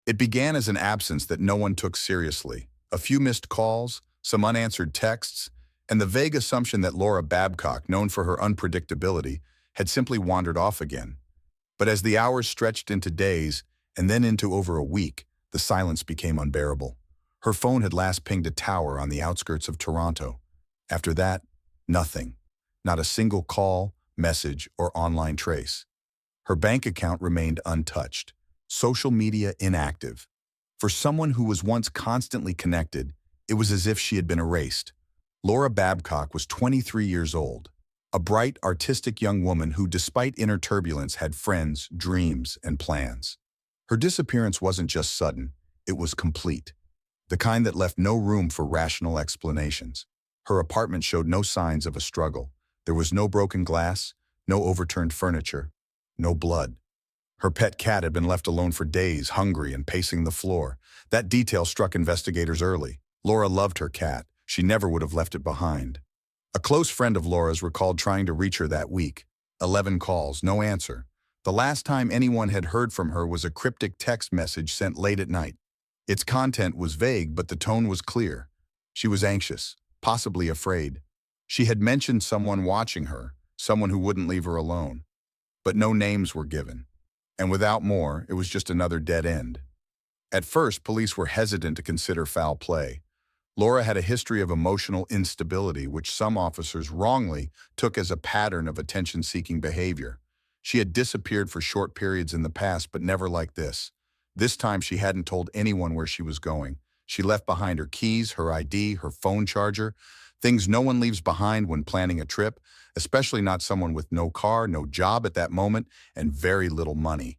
It began as an absence that no one took seriously. A few missed calls, some unanswered texts, and the vague assumption that Laura Babcock, known for her unpredictability, had simply wandered off again. But as the hours stretched into days, and then into over a week, the silence became unbearable. Her phone had last pinged a tower on the outskirts of Toronto. After that, nothing. Not a single call, message, or online trace. Her bank account remained untouched. Social media inactive. For someone who was once constantly connected, it was as if she had been erased. Laura Babcock was 23 years old, a bright, artistic young woman who, despite inner turbulence, had friends, dreams, and plans. Her disappearance wasn't just sudden, it was complete. The kind that left no room for rational explanations. Her apartment showed no signs of a struggle. There was no broken glass, no overturned furniture, no blood. Her pet cat had been left alone for days, hungry and pacing the floor. That detail struck investigators early. Laura loved her cat. She never would have left it behind. A close friend of Laura's recalled trying to reach her that week. 11 calls, no answer. The last time anyone had heard from her was a cryptic text message sent late at night. Its content was vague, but the tone was clear. She was anxious, possibly afraid. She had mentioned someone watching her, someone who wouldn't leave her alone. But no names were given. And without more, it was just another dead end. At first, police were hesitant to consider foul play. Laura had a history of emotional instability, which some officers wrongly took as a pattern of attention-seeking behavior. She had disappeared for short periods in the past, but never like this. This time, she hadn't told anyone where she was going. She left behind her keys, her ID, her phone charger, things no one leaves behind when planning a trip, especially not someone with no car, no job at that moment, and very little money.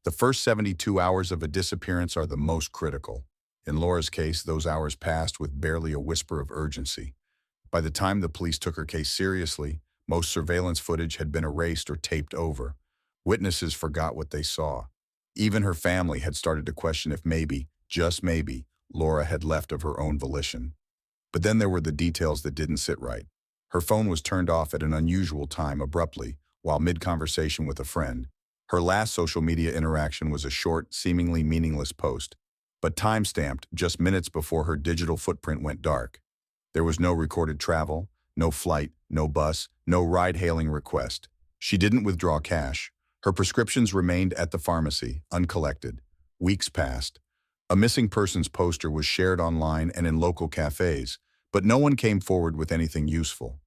The first 72 hours of a disappearance are the most critical. In Laura's case, those hours passed with barely a whisper of urgency. By the time the police took her case seriously, most surveillance footage had been erased or taped over. Witnesses forgot what they saw. Even her family had started to question if maybe, just maybe, Laura had left of her own volition. But then there were the details that didn't sit right. Her phone was turned off at an unusual time abruptly, while mid-conversation with a friend. Her last social media interaction was a short, seemingly meaningless post, but time-stamped just minutes before her digital footprint went dark. There was no recorded travel, no flight, no bus, no ride-hailing request. She didn't withdraw cash. Her prescriptions remained at the pharmacy, uncollected. Weeks passed. A missing persons poster was shared online and in local cafes, but no one came forward with anything useful.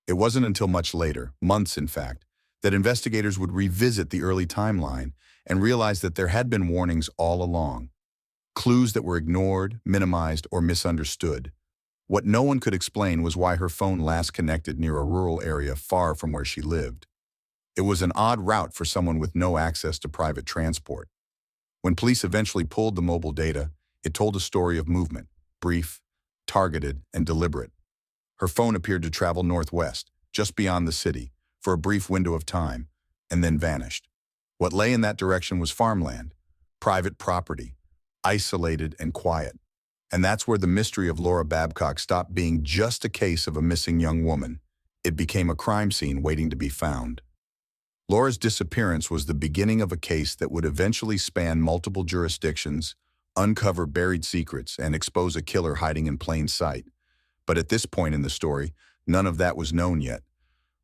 It wasn't until much later, months in fact, that investigators would revisit the early timeline and realize that there had been warnings all along. Clues that were ignored, minimized, or misunderstood. What no one could explain was why her phone last connected near a rural area far from where she lived. It was an odd route for someone with no access to private transport. When police eventually pulled the mobile data, it told a story of movement, brief, targeted, and deliberate. Her phone appeared to travel northwest, just beyond the city, for a brief window of time, and then vanished. What lay in that direction was farmland, private property, isolated and quiet. And that's where the mystery of Laura Babcock stopped being just a case of a missing young woman. It became a crime scene waiting to be found. Laura's disappearance was the beginning of a case that would eventually span multiple jurisdictions, uncover buried secrets, and expose a killer hiding in plain sight. But at this point in the story, none of that was known yet.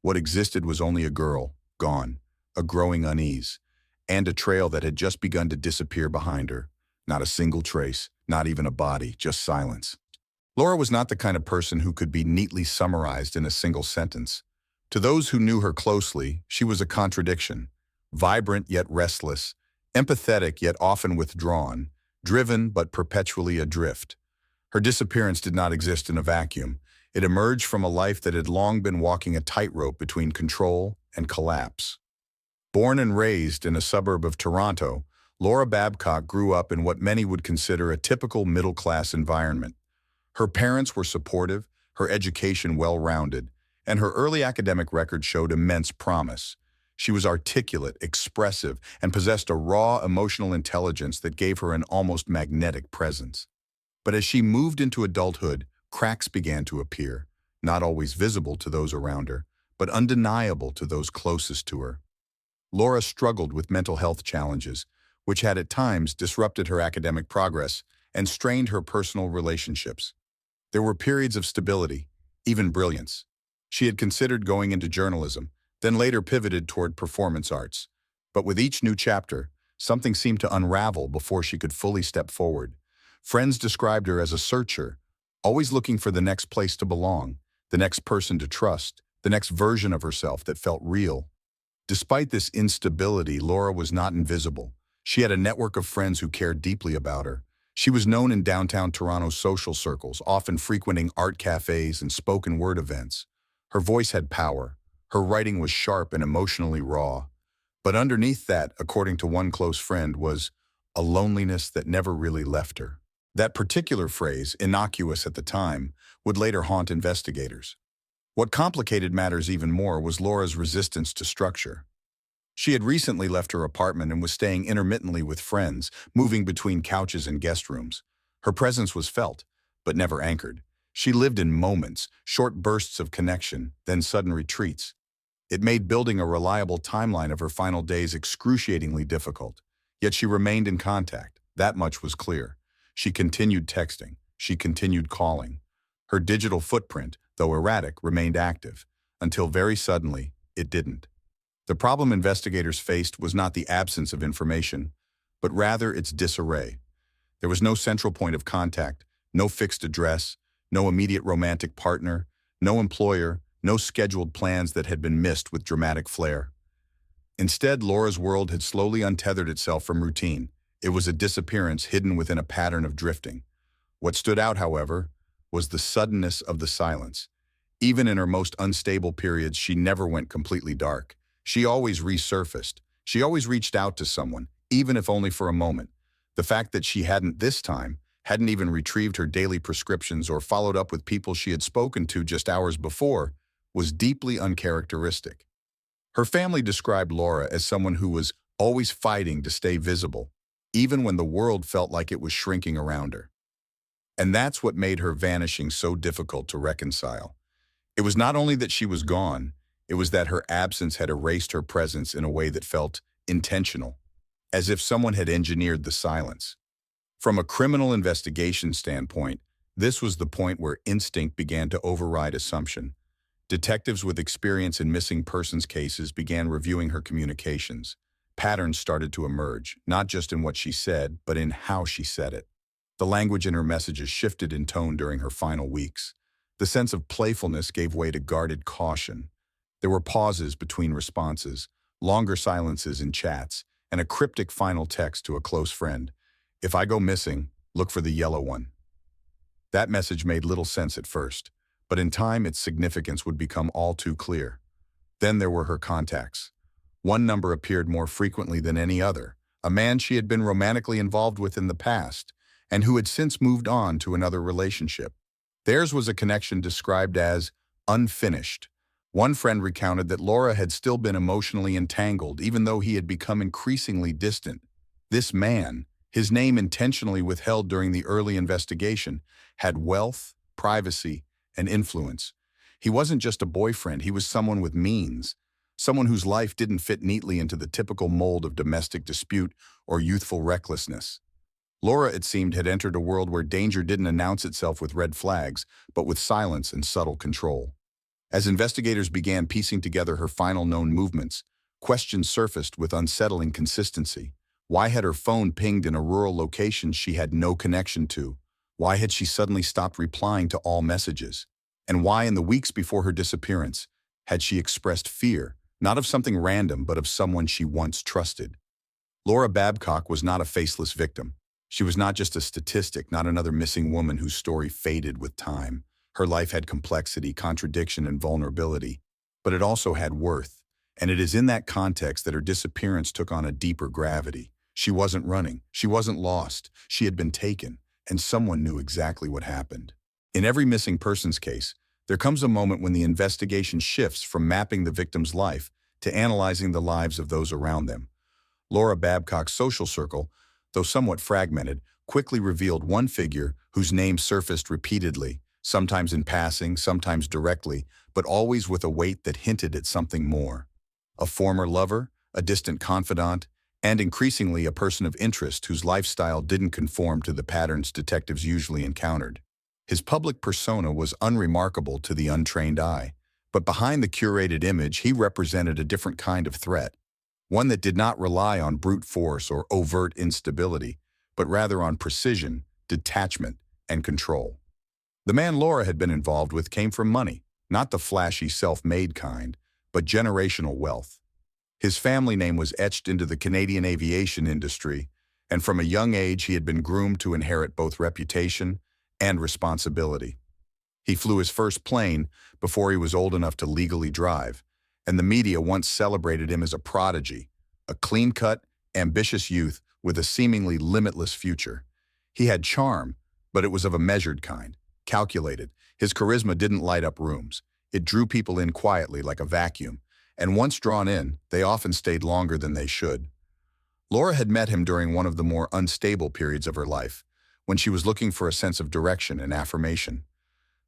What existed was only a girl, gone, a growing unease, and a trail that had just begun to disappear behind her. Not a single trace, not even a body, just silence. Laura was not the kind of person who could be neatly summarized in a single sentence. To those who knew her closely, she was a contradiction. Vibrant yet restless, empathetic yet often withdrawn, driven but perpetually adrift. Her disappearance did not exist in a vacuum. It emerged from a life that had long been walking a tightrope between control and collapse. Born and raised in a suburb of Toronto, Laura Babcock grew up in what many would consider a typical middle-class environment. Her parents were supportive, her education well-rounded, and her early academic record showed immense promise. She was articulate, expressive, and possessed a raw emotional intelligence that gave her an almost magnetic presence. But as she moved into adulthood, cracks began to appear, not always visible to those around her, but undeniable to those closest to her. Laura struggled with mental health challenges, which had at times disrupted her academic progress and strained her personal relationships. There were periods of stability, even brilliance. She had considered going into journalism, then later pivoted toward performance arts. But with each new chapter, something seemed to unravel before she could fully step forward. Friends described her as a searcher, always looking for the next place to belong, the next person to trust, the next version of herself that felt real. Despite this instability, Laura was not invisible. She had a network of friends who cared deeply about her. She was known in downtown Toronto's social circles, often frequenting art cafes and spoken word events. Her voice had power. Her writing was sharp and emotionally raw. But underneath that, according to one close friend, was a loneliness that never really left her. That particular phrase, innocuous at the time, would later haunt investigators. What complicated matters even more was Laura's resistance to structure. She had recently left her apartment and was staying intermittently with friends, moving between couches and guest rooms. Her presence was felt, but never anchored. She lived in moments, short bursts of connection, then sudden retreats. It made building a reliable timeline of her final days excruciatingly difficult. Yet she remained in contact. That much was clear. She continued texting. She continued calling. Her digital footprint, though erratic, remained active, until very suddenly, it didn't. The problem investigators faced was not the absence of information, but rather its disarray. There was no central point of contact, no fixed address, no immediate romantic partner, no employer, no scheduled plans that had been missed with dramatic flair. Instead, Laura's world had slowly untethered itself from routine. It was a disappearance hidden within a pattern of drifting. What stood out, however, was the suddenness of the silence. Even in her most unstable periods, she never went completely dark. She always resurfaced. She always reached out to someone, even if only for a moment. The fact that she hadn't this time, hadn't even retrieved her daily prescriptions or followed up with people she had spoken to just hours before, was deeply uncharacteristic. Her family described Laura as someone who was always fighting to stay visible, even when the world felt like it was shrinking around her. And that's what made her vanishing so difficult to reconcile. It was not only that she was gone, it was that her absence had erased her presence in a way that felt intentional, as if someone had engineered the silence. From a criminal investigation standpoint, this was the point where instinct began to override assumption. Detectives with experience in missing persons cases began reviewing her communications. Patterns started to emerge, not just in what she said, but in how she said it. The language in her messages shifted in tone during her final weeks. The sense of playfulness gave way to guarded caution. There were pauses between responses, longer silences in chats, and a cryptic final text to a close friend. "If I go missing, look for the yellow one." That message made little sense at first, but in time its significance would become all too clear. Then there were her contacts. One number appeared more frequently than any other, a man she had been romantically involved with in the past, and who had since moved on to another relationship. Theirs was a connection described as unfinished. One friend recounted that Laura had still been emotionally entangled, even though he had become increasingly distant. This man, his name intentionally withheld during the early investigation, had wealth, privacy, and influence. He wasn't just a boyfriend, he was someone with means, someone whose life didn't fit neatly into the typical mold of domestic dispute or youthful recklessness. Laura, it seemed, had entered a world where danger didn't announce itself with red flags, but with silence and subtle control. As investigators began piecing together her final known movements, questions surfaced with unsettling consistency. Why had her phone pinged in a rural location she had no connection to? Why had she suddenly stopped replying to all messages? And why, in the weeks before her disappearance, had she expressed fear, not of something random, but of someone she once trusted? Laura Babcock was not a faceless victim. She was not just a statistic, not another missing woman whose story faded with time. Her life had complexity, contradiction, and vulnerability, but it also had worth. And it is in that context that her disappearance took on a deeper gravity. She wasn't running. She wasn't lost. She had been taken, and someone knew exactly what happened. In every missing persons case, there comes a moment when the investigation shifts from mapping the victim's life to analyzing the lives of those around them. Laura Babcock's social circle, though somewhat fragmented, quickly revealed one figure whose name surfaced repeatedly, sometimes in passing, sometimes directly, but always with a weight that hinted at something more. A former lover, a distant confidant, and increasingly a person of interest whose lifestyle didn't conform to the patterns detectives usually encountered. His public persona was unremarkable to the untrained eye, but behind the curated image he represented a different kind of threat, one that did not rely on brute force or overt instability, but rather on precision, detachment, and control. The man Laura had been involved with came from money, not the flashy self-made kind, but generational wealth. His family name was etched into the Canadian aviation industry, and from a young age he had been groomed to inherit both reputation and responsibility. He flew his first plane before he was old enough to legally drive, and the media once celebrated him as a prodigy, a clean-cut, ambitious youth with a seemingly limitless future. He had charm, but it was of a measured kind, calculated. His charisma didn't light up rooms. It drew people in quietly like a vacuum, and once drawn in, they often stayed longer than they should. Laura had met him during one of the more unstable periods of her life, when she was looking for a sense of direction and affirmation.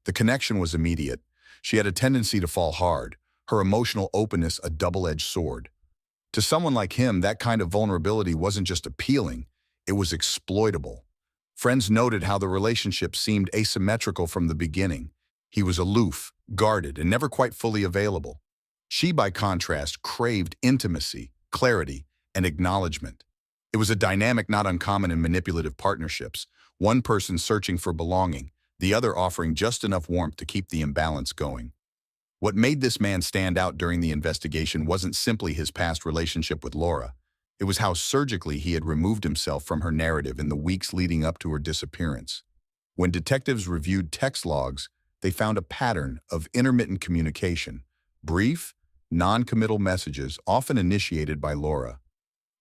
The connection was immediate. She had a tendency to fall hard, her emotional openness a double-edged sword. To someone like him, that kind of vulnerability wasn't just appealing, it was exploitable. Friends noted how the relationship seemed asymmetrical from the beginning. He was aloof, guarded, and never quite fully available. She, by contrast, craved intimacy, clarity, and acknowledgement. It was a dynamic not uncommon in manipulative partnerships, one person searching for belonging, the other offering just enough warmth to keep the imbalance going. What made this man stand out during the investigation wasn't simply his past relationship with Laura. It was how surgically he had removed himself from her narrative in the weeks leading up to her disappearance. When detectives reviewed text logs, they found a pattern of intermittent communication, brief, non-committal messages often initiated by Laura.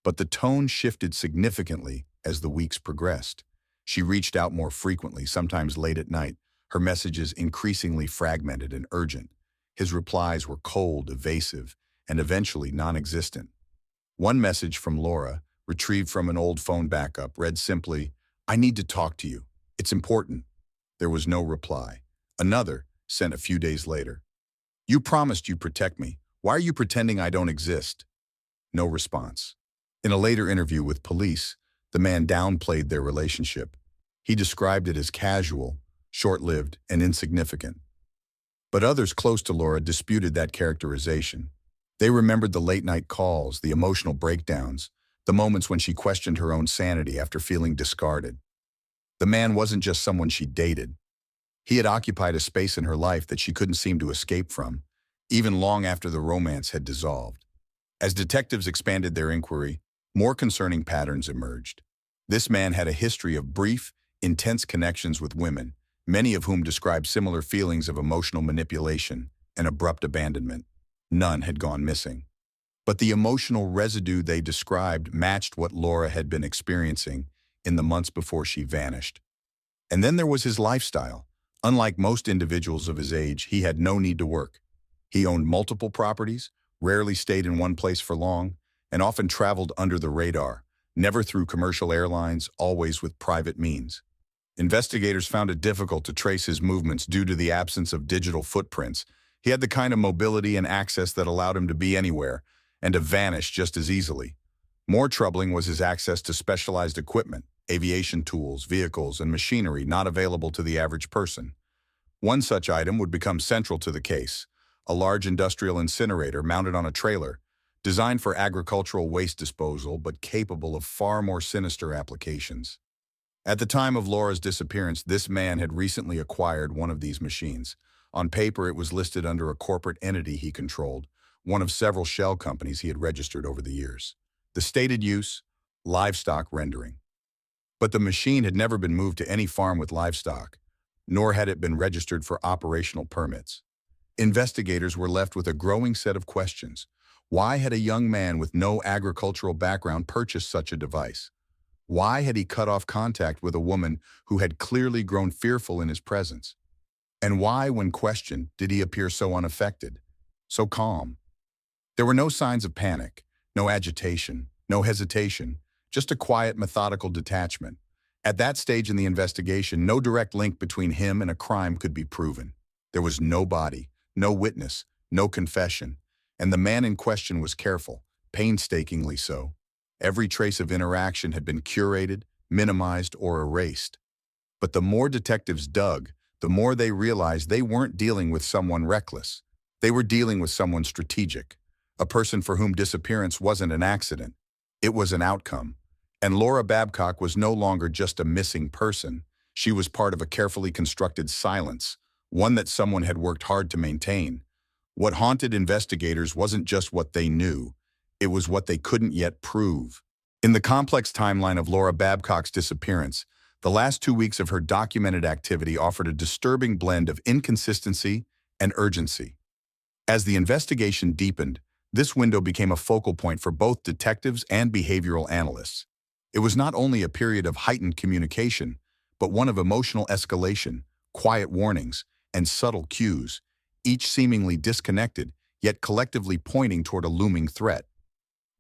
But the tone shifted significantly as the weeks progressed. She reached out more frequently, sometimes late at night, her messages increasingly fragmented and urgent. His replies were cold, evasive, and eventually non-existent. One message from Laura, retrieved from an old phone backup, read simply, "I need to talk to you. It's important." There was no reply. Another, sent a few days later. "You promised you'd protect me. Why are you pretending I don't exist?" No response. In a later interview with police, the man downplayed their relationship. He described it as casual, short-lived, and insignificant. But others close to Laura disputed that characterization. They remembered the late-night calls, the emotional breakdowns, the moments when she questioned her own sanity after feeling discarded. The man wasn't just someone she dated. He had occupied a space in her life that she couldn't seem to escape from, even long after the romance had dissolved. As detectives expanded their inquiry, more concerning patterns emerged. This man had a history of brief, intense connections with women, many of whom described similar feelings of emotional manipulation and abrupt abandonment. None had gone missing. But the emotional residue they described matched what Laura had been experiencing in the months before she vanished. And then there was his lifestyle. Unlike most individuals of his age, he had no need to work. He owned multiple properties, rarely stayed in one place for long, and often traveled under the radar, never through commercial airlines, always with private means. Investigators found it difficult to trace his movements due to the absence of digital footprints. He had the kind of mobility and access that allowed him to be anywhere and to vanish just as easily. More troubling was his access to specialized equipment, aviation tools, vehicles, and machinery not available to the average person. One such item would become central to the case, a large industrial incinerator mounted on a trailer, designed for agricultural waste disposal but capable of far more sinister applications. At the time of Laura's disappearance, this man had recently acquired one of these machines. On paper, it was listed under a corporate entity he controlled, one of several shell companies he had registered over the years. The stated use, livestock rendering. But the machine had never been moved to any farm with livestock, nor had it been registered for operational permits. Investigators were left with a growing set of questions. Why had a young man with no agricultural background purchased such a device? Why had he cut off contact with a woman who had clearly grown fearful in his presence? And why, when questioned, did he appear so unaffected, so calm? There were no signs of panic, no agitation, no hesitation, just a quiet, methodical detachment. At that stage in the investigation, no direct link between him and a crime could be proven. There was no body, no witness, no confession, and the man in question was careful, painstakingly so. Every trace of interaction had been curated, minimized, or erased. But the more detectives dug, the more they realized they weren't dealing with someone reckless. They were dealing with someone strategic, a person for whom disappearance wasn't an accident. It was an outcome. And Laura Babcock was no longer just a missing person. She was part of a carefully constructed silence, one that someone had worked hard to maintain. What haunted investigators wasn't just what they knew, it was what they couldn't yet prove. In the complex timeline of Laura Babcock's disappearance, the last 2 weeks of her documented activity offered a disturbing blend of inconsistency and urgency. As the investigation deepened, this window became a focal point for both detectives and behavioral analysts. It was not only a period of heightened communication, but one of emotional escalation, quiet warnings, and subtle cues, each seemingly disconnected, yet collectively pointing toward a looming threat.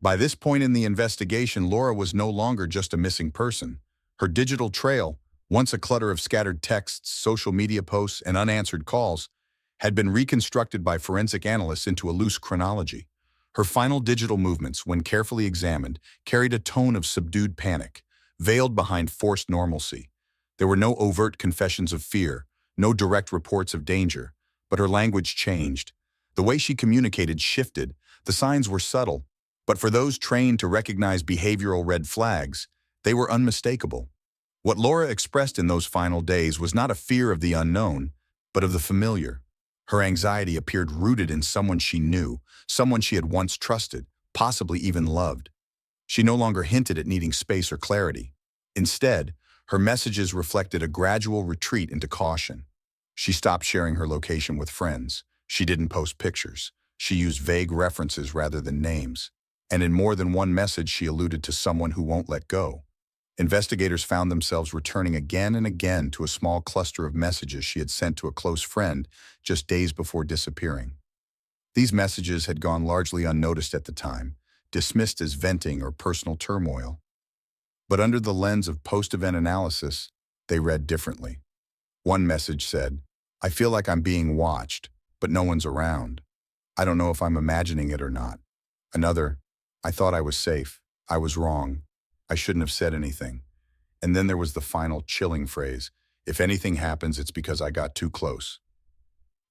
By this point in the investigation, Laura was no longer just a missing person. Her digital trail, once a clutter of scattered texts, social media posts, and unanswered calls, had been reconstructed by forensic analysts into a loose chronology. Her final digital movements, when carefully examined, carried a tone of subdued panic, veiled behind forced normalcy. There were no overt confessions of fear, no direct reports of danger, but her language changed. The way she communicated shifted. The signs were subtle, but for those trained to recognize behavioral red flags, they were unmistakable. What Laura expressed in those final days was not a fear of the unknown, but of the familiar. Her anxiety appeared rooted in someone she knew, someone she had once trusted, possibly even loved. She no longer hinted at needing space or clarity. Instead, her messages reflected a gradual retreat into caution. She stopped sharing her location with friends. She didn't post pictures. She used vague references rather than names. And in more than one message, she alluded to someone who won't let go. Investigators found themselves returning again and again to a small cluster of messages she had sent to a close friend just days before disappearing. These messages had gone largely unnoticed at the time, dismissed as venting or personal turmoil. But under the lens of post-event analysis, they read differently. One message said, "I feel like I'm being watched, but no one's around. I don't know if I'm imagining it or not." Another, "I thought I was safe. I was wrong. I shouldn't have said anything." And then there was the final chilling phrase, "If anything happens, it's because I got too close."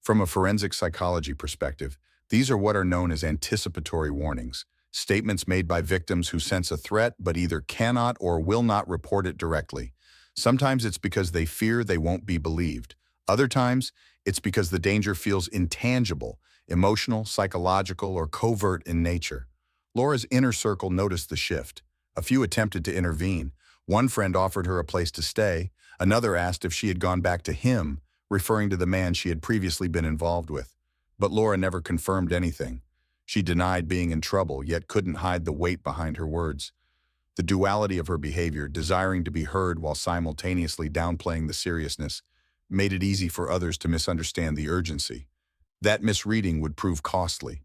From a forensic psychology perspective, these are what are known as anticipatory warnings, statements made by victims who sense a threat but either cannot or will not report it directly. Sometimes it's because they fear they won't be believed. Other times, it's because the danger feels intangible, emotional, psychological, or covert in nature. Laura's inner circle noticed the shift. A few attempted to intervene. One friend offered her a place to stay. Another asked if she had gone back to him, referring to the man she had previously been involved with. But Laura never confirmed anything. She denied being in trouble, yet couldn't hide the weight behind her words. The duality of her behavior, desiring to be heard while simultaneously downplaying the seriousness, made it easy for others to misunderstand the urgency. That misreading would prove costly.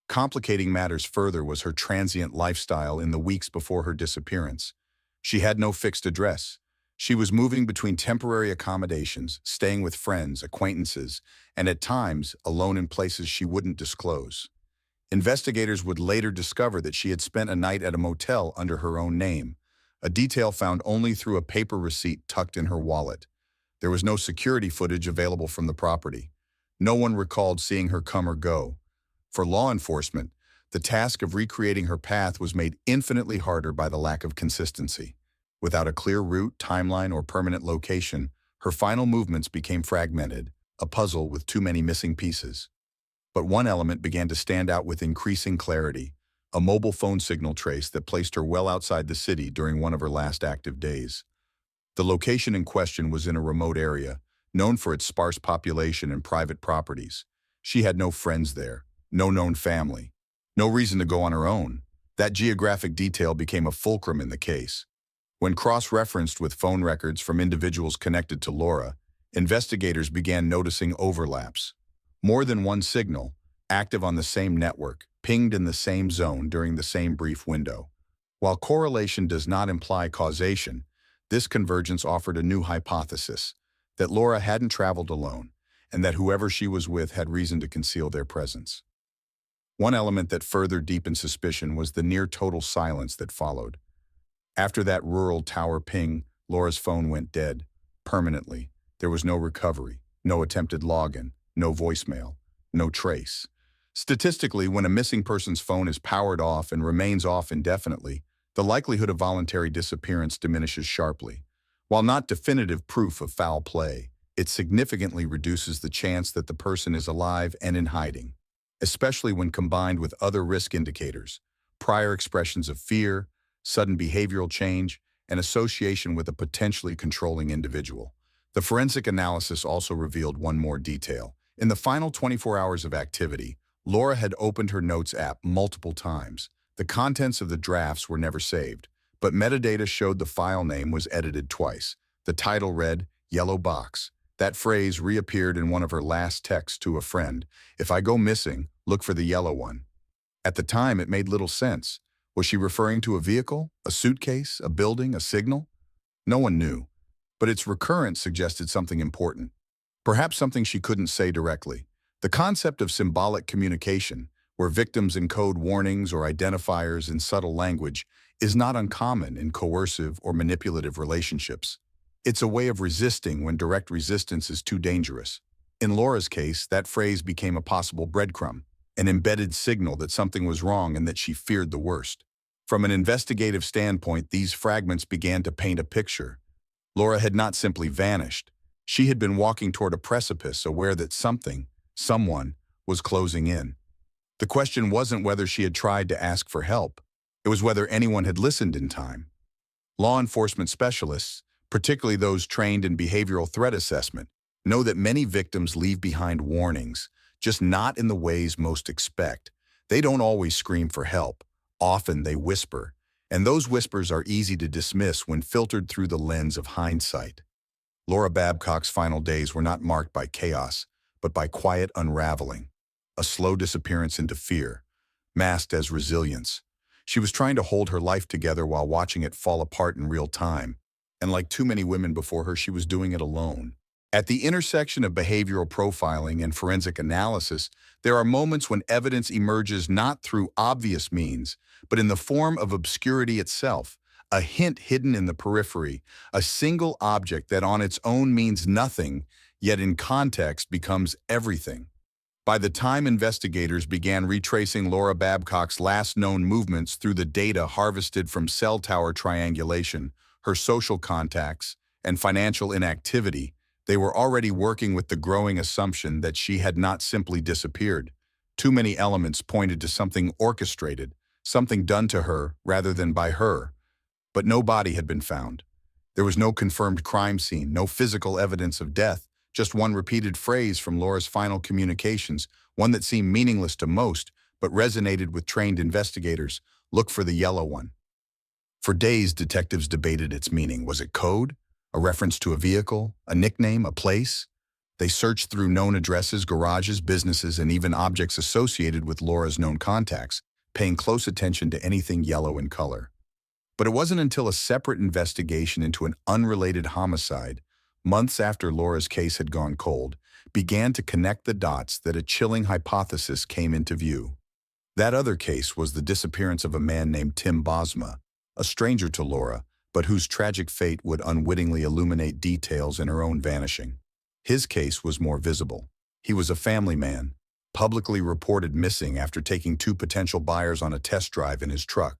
Complicating matters further was her transient lifestyle in the weeks before her disappearance. She had no fixed address. She was moving between temporary accommodations, staying with friends, acquaintances, and at times alone in places she wouldn't disclose. Investigators would later discover that she had spent a night at a motel under her own name, a detail found only through a paper receipt tucked in her wallet. There was no security footage available from the property. No one recalled seeing her come or go. For law enforcement, the task of recreating her path was made infinitely harder by the lack of consistency. Without a clear route, timeline, or permanent location, her final movements became fragmented, a puzzle with too many missing pieces. But one element began to stand out with increasing clarity, a mobile phone signal trace that placed her well outside the city during one of her last active days. The location in question was in a remote area, known for its sparse population and private properties. She had no friends there, no known family, no reason to go on her own. That geographic detail became a fulcrum in the case. When cross-referenced with phone records from individuals connected to Laura, investigators began noticing overlaps. More than one signal, active on the same network, pinged in the same zone during the same brief window. While correlation does not imply causation, this convergence offered a new hypothesis, that Laura hadn't traveled alone, and that whoever she was with had reason to conceal their presence. One element that further deepened suspicion was the near-total silence that followed. After that rural tower ping, Laura's phone went dead, permanently. There was no recovery, no attempted login, no voicemail, no trace. Statistically, when a missing person's phone is powered off and remains off indefinitely, the likelihood of voluntary disappearance diminishes sharply. While not definitive proof of foul play, it significantly reduces the chance that the person is alive and in hiding, especially when combined with other risk indicators, prior expressions of fear, sudden behavioral change, and association with a potentially controlling individual. The forensic analysis also revealed one more detail. In the final 24 hours of activity, Laura had opened her notes app multiple times. The contents of the drafts were never saved, but metadata showed the file name was edited twice. The title read, "Yellow Box." That phrase reappeared in one of her last texts to a friend. "If I go missing, look for the yellow one." At the time, it made little sense. Was she referring to a vehicle, a suitcase, a building, a signal? No one knew, but its recurrence suggested something important. Perhaps something she couldn't say directly. The concept of symbolic communication, where victims encode warnings or identifiers in subtle language, is not uncommon in coercive or manipulative relationships. It's a way of resisting when direct resistance is too dangerous. In Laura's case, that phrase became a possible breadcrumb, an embedded signal that something was wrong and that she feared the worst. From an investigative standpoint, these fragments began to paint a picture. Laura had not simply vanished. She had been walking toward a precipice, aware that someone, was closing in. The question wasn't whether she had tried to ask for help. It was whether anyone had listened in time. Law enforcement specialists, particularly those trained in behavioral threat assessment, know that many victims leave behind warnings, just not in the ways most expect. They don't always scream for help. Often they whisper, and those whispers are easy to dismiss when filtered through the lens of hindsight. Laura Babcock's final days were not marked by chaos, but by quiet unraveling, a slow disappearance into fear, masked as resilience. She was trying to hold her life together while watching it fall apart in real time, and like too many women before her, she was doing it alone. At the intersection of behavioral profiling and forensic analysis, there are moments when evidence emerges not through obvious means, but in the form of obscurity itself, a hint hidden in the periphery, a single object that on its own means nothing, yet in context becomes everything. By the time investigators began retracing Laura Babcock's last known movements through the data harvested from cell tower triangulation, her social contacts, and financial inactivity, they were already working with the growing assumption that she had not simply disappeared. Too many elements pointed to something orchestrated, something done to her rather than by her. But no body had been found. There was no confirmed crime scene, no physical evidence of death, just one repeated phrase from Laura's final communications, one that seemed meaningless to most, but resonated with trained investigators: "Look for the yellow one." For days, detectives debated its meaning. Was it code? A reference to a vehicle? A nickname? A place? They searched through known addresses, garages, businesses, and even objects associated with Laura's known contacts, paying close attention to anything yellow in color. But it wasn't until a separate investigation into an unrelated homicide, months after Laura's case had gone cold, began to connect the dots that a chilling hypothesis came into view. That other case was the disappearance of a man named Tim Bosma, a stranger to Laura, but whose tragic fate would unwittingly illuminate details in her own vanishing. His case was more visible. He was a family man, publicly reported missing after taking two potential buyers on a test drive in his truck.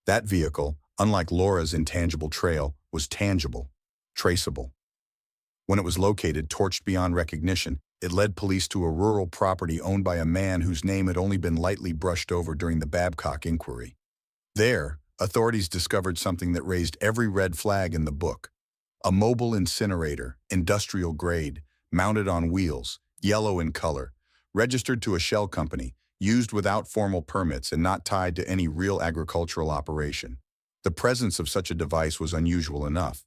That vehicle, unlike Laura's intangible trail, was tangible, traceable. When it was located, torched beyond recognition, it led police to a rural property owned by a man whose name had only been lightly brushed over during the Babcock inquiry. There, authorities discovered something that raised every red flag in the book: a mobile incinerator, industrial grade, mounted on wheels, yellow in color, registered to a shell company, used without formal permits and not tied to any real agricultural operation. The presence of such a device was unusual enough,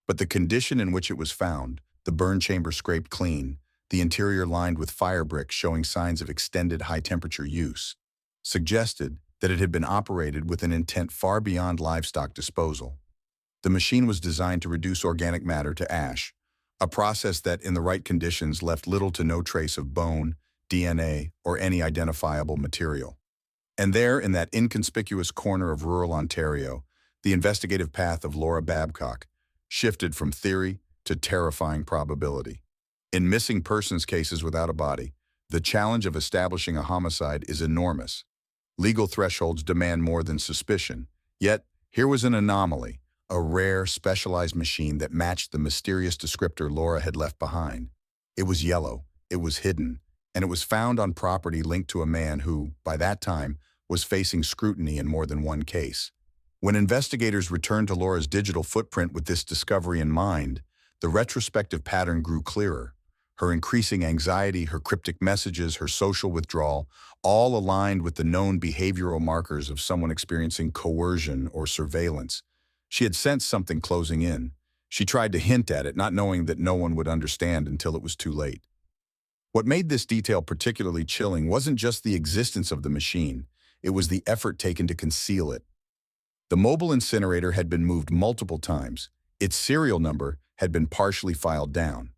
but the condition in which it was found, the burn chamber scraped clean, the interior lined with fire bricks showing signs of extended high-temperature use, suggested that it had been operated with an intent far beyond livestock disposal. The machine was designed to reduce organic matter to ash, a process that, in the right conditions, left little to no trace of bone, DNA, or any identifiable material. And there, in that inconspicuous corner of rural Ontario, the investigative path of Laura Babcock shifted from theory to terrifying probability. In missing persons cases without a body, the challenge of establishing a homicide is enormous. Legal thresholds demand more than suspicion. Yet, here was an anomaly, a rare, specialized machine that matched the mysterious descriptor Laura had left behind. It was yellow, it was hidden, and it was found on property linked to a man who, by that time, was facing scrutiny in more than one case. When investigators returned to Laura's digital footprint with this discovery in mind, the retrospective pattern grew clearer. Her increasing anxiety, her cryptic messages, her social withdrawal, all aligned with the known behavioral markers of someone experiencing coercion or surveillance. She had sensed something closing in. She tried to hint at it, not knowing that no one would understand until it was too late. What made this detail particularly chilling wasn't just the existence of the machine, it was the effort taken to conceal it. The mobile incinerator had been moved multiple times. Its serial number had been partially filed down.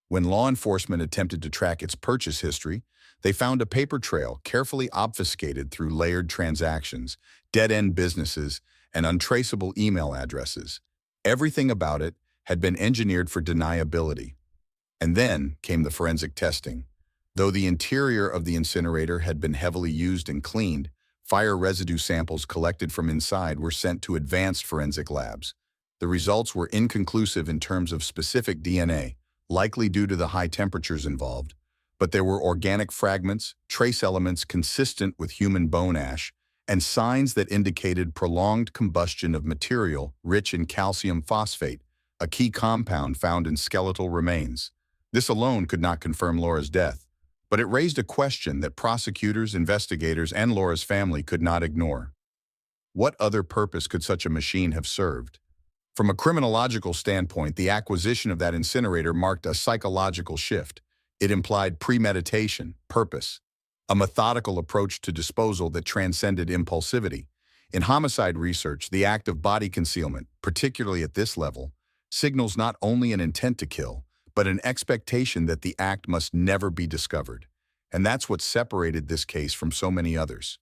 When law enforcement attempted to track its purchase history, they found a paper trail carefully obfuscated through layered transactions, dead-end businesses, and untraceable email addresses. Everything about it had been engineered for deniability. And then came the forensic testing. Though the interior of the incinerator had been heavily used and cleaned, fire residue samples collected from inside were sent to advanced forensic labs. The results were inconclusive in terms of specific DNA, likely due to the high temperatures involved, but there were organic fragments, trace elements consistent with human bone ash, and signs that indicated prolonged combustion of material rich in calcium phosphate, a key compound found in skeletal remains. This alone could not confirm Laura's death, but it raised a question that prosecutors, investigators, and Laura's family could not ignore. What other purpose could such a machine have served? From a criminological standpoint, the acquisition of that incinerator marked a psychological shift. It implied premeditation, purpose, a methodical approach to disposal that transcended impulsivity. In homicide research, the act of body concealment, particularly at this level, signals not only an intent to kill, but an expectation that the act must never be discovered. And that's what separated this case from so many others.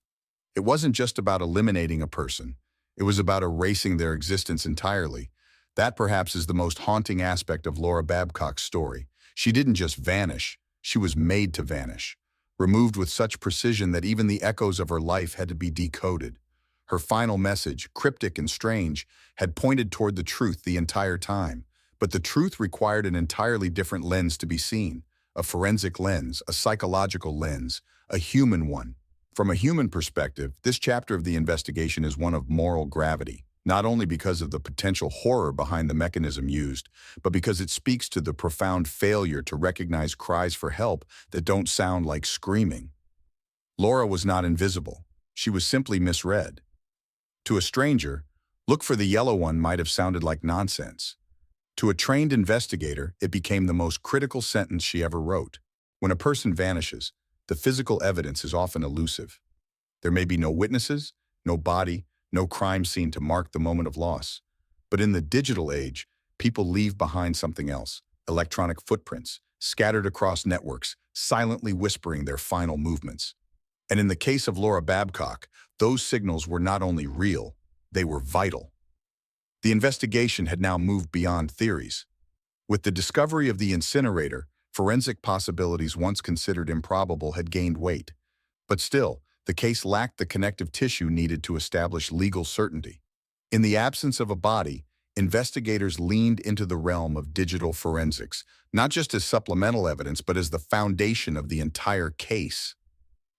It wasn't just about eliminating a person. It was about erasing their existence entirely. That perhaps is the most haunting aspect of Laura Babcock's story. She didn't just vanish, she was made to vanish, removed with such precision that even the echoes of her life had to be decoded. Her final message, cryptic and strange, had pointed toward the truth the entire time. But the truth required an entirely different lens to be seen, a forensic lens, a psychological lens, a human one. From a human perspective, this chapter of the investigation is one of moral gravity, not only because of the potential horror behind the mechanism used, but because it speaks to the profound failure to recognize cries for help that don't sound like screaming. Laura was not invisible. She was simply misread. To a stranger, "Look for the yellow one" might have sounded like nonsense. To a trained investigator, it became the most critical sentence she ever wrote. When a person vanishes, the physical evidence is often elusive. There may be no witnesses, no body, no crime scene to mark the moment of loss. But in the digital age, people leave behind something else, electronic footprints, scattered across networks, silently whispering their final movements. And in the case of Laura Babcock, those signals were not only real, they were vital. The investigation had now moved beyond theories. With the discovery of the incinerator, forensic possibilities once considered improbable had gained weight. But still, the case lacked the connective tissue needed to establish legal certainty. In the absence of a body, investigators leaned into the realm of digital forensics, not just as supplemental evidence, but as the foundation of the entire case.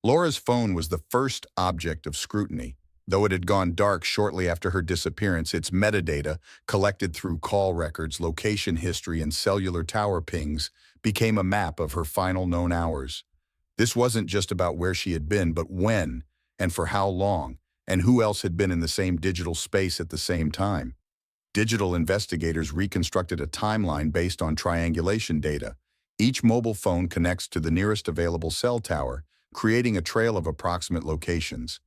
Laura's phone was the first object of scrutiny. Though it had gone dark shortly after her disappearance, its metadata, collected through call records, location history, and cellular tower pings, became a map of her final known hours. This wasn't just about where she had been, but when, and for how long, and who else had been in the same digital space at the same time. Digital investigators reconstructed a timeline based on triangulation data. Each mobile phone connects to the nearest available cell tower, creating a trail of approximate locations.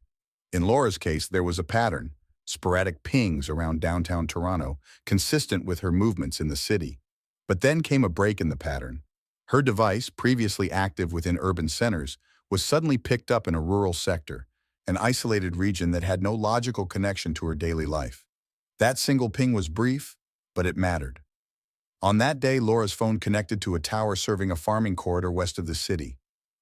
In Laura's case, there was a pattern, sporadic pings around downtown Toronto, consistent with her movements in the city. But then came a break in the pattern. Her device, previously active within urban centers, was suddenly picked up in a rural sector, an isolated region that had no logical connection to her daily life. That single ping was brief, but it mattered. On that day, Laura's phone connected to a tower serving a farming corridor west of the city.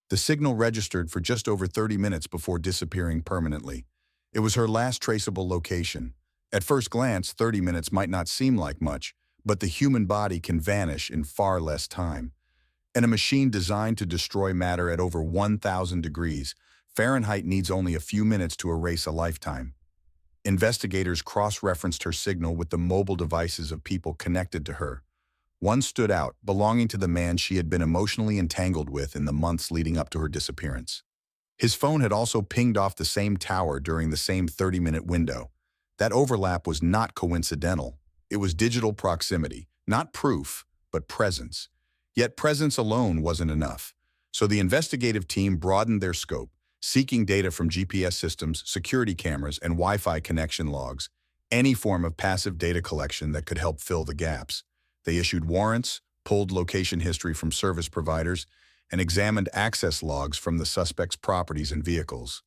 The signal registered for just over 30 minutes before disappearing permanently. It was her last traceable location. At first glance, 30 minutes might not seem like much, but the human body can vanish in far less time. And a machine designed to destroy matter at over 1,000 degrees Fahrenheit needs only a few minutes to erase a lifetime. Investigators cross-referenced her signal with the mobile devices of people connected to her. One stood out, belonging to the man she had been emotionally entangled with in the months leading up to her disappearance. His phone had also pinged off the same tower during the same 30-minute window. That overlap was not coincidental. It was digital proximity, not proof, but presence. Yet presence alone wasn't enough. So the investigative team broadened their scope, seeking data from GPS systems, security cameras, and Wi-Fi connection logs, any form of passive data collection that could help fill the gaps. They issued warrants, pulled location history from service providers, and examined access logs from the suspect's properties and vehicles.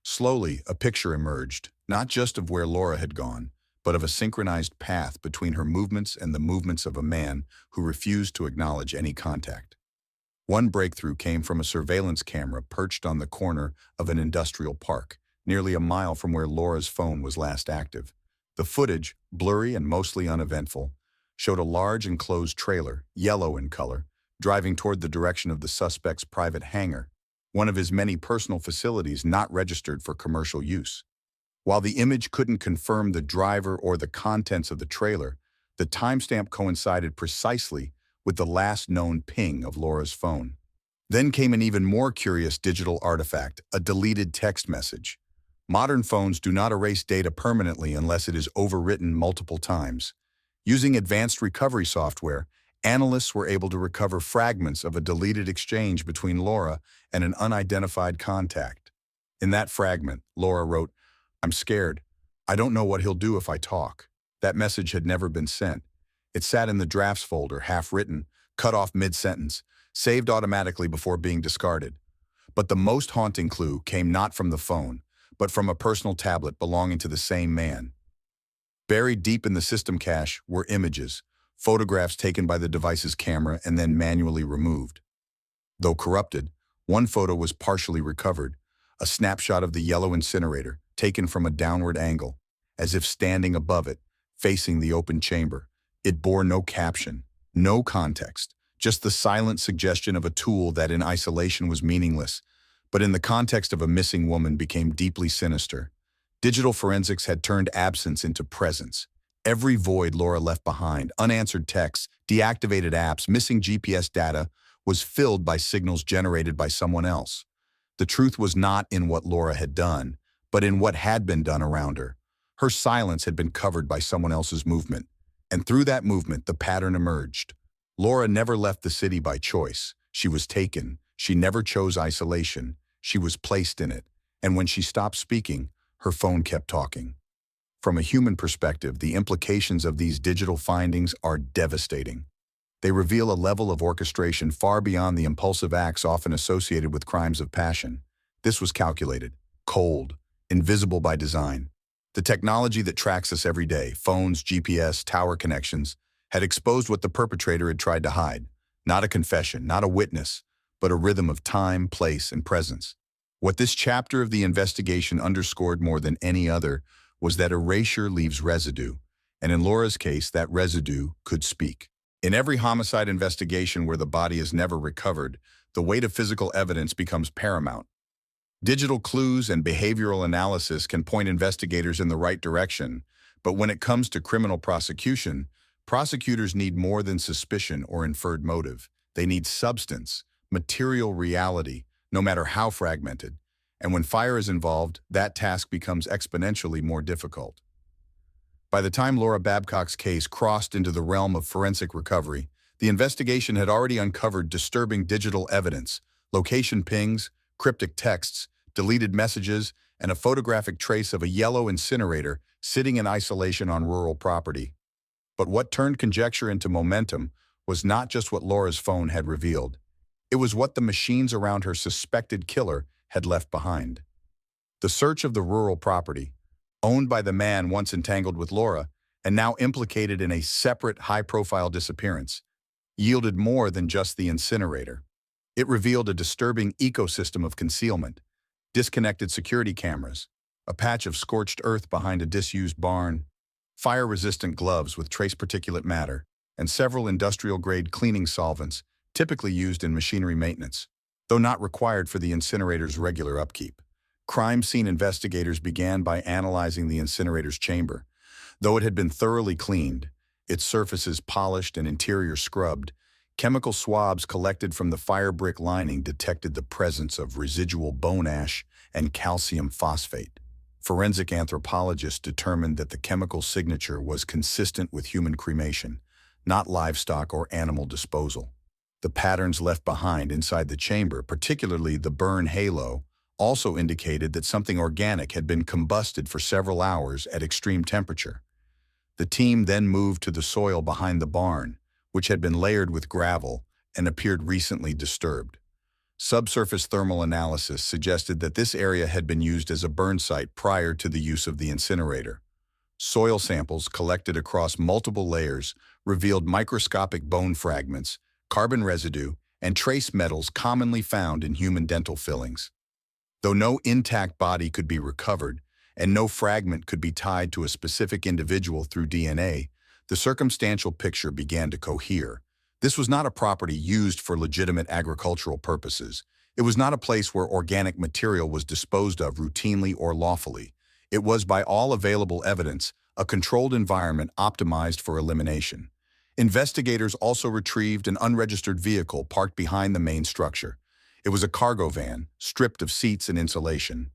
Slowly, a picture emerged, not just of where Laura had gone, but of a synchronized path between her movements and the movements of a man who refused to acknowledge any contact. One breakthrough came from a surveillance camera perched on the corner of an industrial park, nearly a mile from where Laura's phone was last active. The footage, blurry and mostly uneventful, showed a large enclosed trailer, yellow in color, driving toward the direction of the suspect's private hangar, one of his many personal facilities not registered for commercial use. While the image couldn't confirm the driver or the contents of the trailer, the timestamp coincided precisely with the last known ping of Laura's phone. Then came an even more curious digital artifact, a deleted text message. Modern phones do not erase data permanently unless it is overwritten multiple times. Using advanced recovery software, analysts were able to recover fragments of a deleted exchange between Laura and an unidentified contact. In that fragment, Laura wrote, "I'm scared. I don't know what he'll do if I talk." That message had never been sent. It sat in the drafts folder, half-written, cut off mid-sentence, saved automatically before being discarded. But the most haunting clue came not from the phone, but from a personal tablet belonging to the same man. Buried deep in the system cache were images, photographs taken by the device's camera and then manually removed. Though corrupted, one photo was partially recovered, a snapshot of the yellow incinerator, taken from a downward angle, as if standing above it, facing the open chamber. It bore no caption, no context, just the silent suggestion of a tool that in isolation was meaningless, but in the context of a missing woman became deeply sinister. Digital forensics had turned absence into presence. Every void Laura left behind, unanswered texts, deactivated apps, missing GPS data, was filled by signals generated by someone else. The truth was not in what Laura had done, but in what had been done around her. Her silence had been covered by someone else's movement. And through that movement, the pattern emerged. Laura never left the city by choice. She was taken. She never chose isolation. She was placed in it. And when she stopped speaking, her phone kept talking. From a human perspective, the implications of these digital findings are devastating. They reveal a level of orchestration far beyond the impulsive acts often associated with crimes of passion. This was calculated, cold, invisible by design. The technology that tracks us every day, phones, GPS, tower connections, had exposed what the perpetrator had tried to hide. Not a confession, not a witness, but a rhythm of time, place, and presence. What this chapter of the investigation underscored more than any other was that erasure leaves residue, and in Laura's case, that residue could speak. In every homicide investigation where the body is never recovered, the weight of physical evidence becomes paramount. Digital clues and behavioral analysis can point investigators in the right direction, but when it comes to criminal prosecution, prosecutors need more than suspicion or inferred motive. They need substance, material reality, no matter how fragmented. And when fire is involved, that task becomes exponentially more difficult. By the time Laura Babcock's case crossed into the realm of forensic recovery, the investigation had already uncovered disturbing digital evidence, location pings, cryptic texts, deleted messages, and a photographic trace of a yellow incinerator sitting in isolation on rural property. But what turned conjecture into momentum was not just what Laura's phone had revealed. It was what the machines around her suspected killer had left behind. The search of the rural property, owned by the man once entangled with Laura and now implicated in a separate high-profile disappearance, yielded more than just the incinerator. It revealed a disturbing ecosystem of concealment: disconnected security cameras, a patch of scorched earth behind a disused barn, fire-resistant gloves with trace particulate matter, and several industrial-grade cleaning solvents typically used in machinery maintenance, though not required for the incinerator's regular upkeep. Crime scene investigators began by analyzing the incinerator's chamber. Though it had been thoroughly cleaned, its surfaces polished and interior scrubbed, chemical swabs collected from the fire brick lining detected the presence of residual bone ash and calcium phosphate. Forensic anthropologists determined that the chemical signature was consistent with human cremation, not livestock or animal disposal. The patterns left behind inside the chamber, particularly the burn halo, also indicated that something organic had been combusted for several hours at extreme temperature. The team then moved to the soil behind the barn, which had been layered with gravel and appeared recently disturbed. Subsurface thermal analysis suggested that this area had been used as a burn site prior to the use of the incinerator. Soil samples collected across multiple layers revealed microscopic bone fragments, carbon residue, and trace metals commonly found in human dental fillings. Though no intact body could be recovered, and no fragment could be tied to a specific individual through DNA, the circumstantial picture began to cohere. This was not a property used for legitimate agricultural purposes. It was not a place where organic material was disposed of routinely or lawfully. It was, by all available evidence, a controlled environment optimized for elimination. Investigators also retrieved an unregistered vehicle parked behind the main structure. It was a cargo van, stripped of seats and insulation.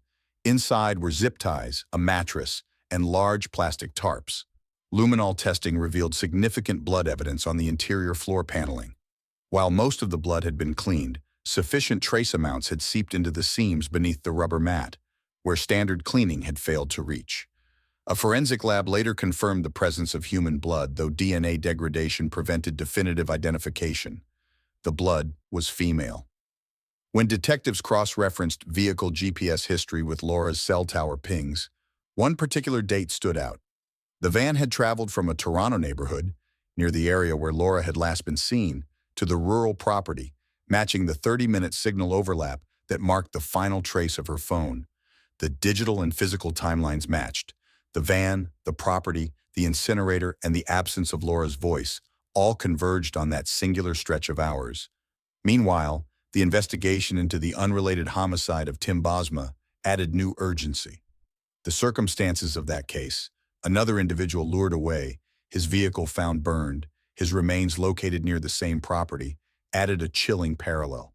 Inside were zip ties, a mattress, and large plastic tarps. Luminol testing revealed significant blood evidence on the interior floor paneling. While most of the blood had been cleaned, sufficient trace amounts had seeped into the seams beneath the rubber mat, where standard cleaning had failed to reach. A forensic lab later confirmed the presence of human blood, though DNA degradation prevented definitive identification. The blood was female. When detectives cross-referenced vehicle GPS history with Laura's cell tower pings, one particular date stood out. The van had traveled from a Toronto neighborhood, near the area where Laura had last been seen, to the rural property, matching the 30-minute signal overlap that marked the final trace of her phone. The digital and physical timelines matched. The van, the property, the incinerator, and the absence of Laura's voice all converged on that singular stretch of hours. Meanwhile, the investigation into the unrelated homicide of Tim Bosma added new urgency. The circumstances of that case: another individual lured away, his vehicle found burned, his remains located near the same property, added a chilling parallel.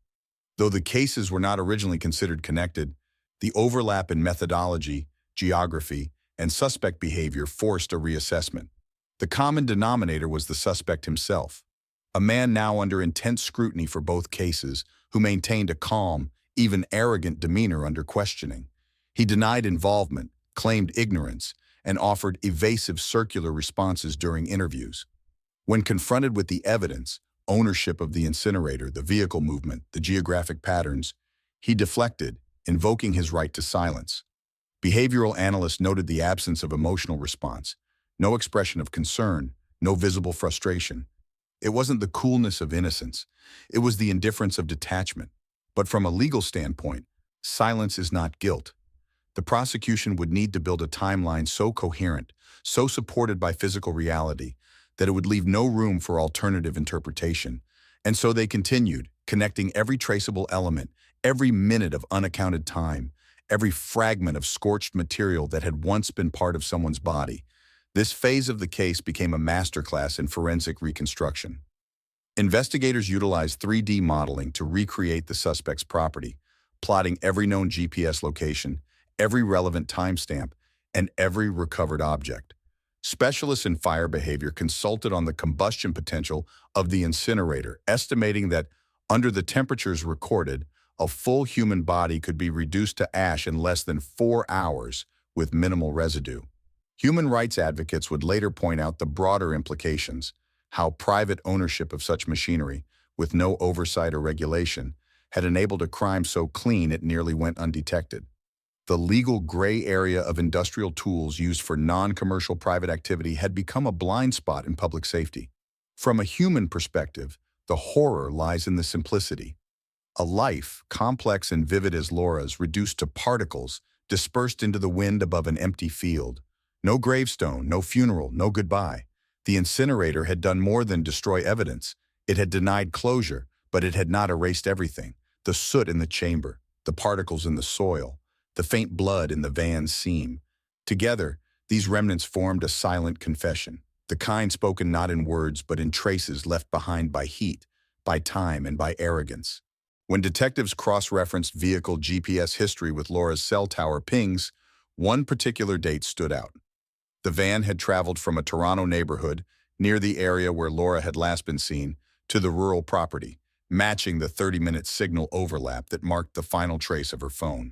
Though the cases were not originally considered connected, the overlap in methodology, geography, and suspect behavior forced a reassessment. The common denominator was the suspect himself, a man now under intense scrutiny for both cases, who maintained a calm, even arrogant demeanor under questioning. He denied involvement, claimed ignorance, and offered evasive circular responses during interviews. When confronted with the evidence, ownership of the incinerator, the vehicle movement, the geographic patterns, he deflected, invoking his right to silence. Behavioral analysts noted the absence of emotional response, no expression of concern, no visible frustration. It wasn't the coolness of innocence, it was the indifference of detachment. But from a legal standpoint, silence is not guilt. The prosecution would need to build a timeline so coherent, so supported by physical reality, that it would leave no room for alternative interpretation. And so they continued, connecting every traceable element, every minute of unaccounted time, every fragment of scorched material that had once been part of someone's body. This phase of the case became a masterclass in forensic reconstruction. Investigators utilized 3D modeling to recreate the suspect's property, plotting every known GPS location, every relevant timestamp, and every recovered object. Specialists in fire behavior consulted on the combustion potential of the incinerator, estimating that, under the temperatures recorded, a full human body could be reduced to ash in less than 4 hours with minimal residue. Human rights advocates would later point out the broader implications: how private ownership of such machinery, with no oversight or regulation, had enabled a crime so clean it nearly went undetected. The legal gray area of industrial tools used for non-commercial private activity had become a blind spot in public safety. From a human perspective, the horror lies in the simplicity. A life, complex and vivid as Laura's, reduced to particles, dispersed into the wind above an empty field. No gravestone, no funeral, no goodbye. The incinerator had done more than destroy evidence. It had denied closure, but it had not erased everything. The soot in the chamber, the particles in the soil, the faint blood in the van's seam. Together, these remnants formed a silent confession, the kind spoken not in words but in traces left behind by heat, by time, and by arrogance. When detectives cross-referenced vehicle GPS history with Laura's cell tower pings, one particular date stood out. The van had traveled from a Toronto neighborhood, near the area where Laura had last been seen, to the rural property, matching the 30-minute signal overlap that marked the final trace of her phone.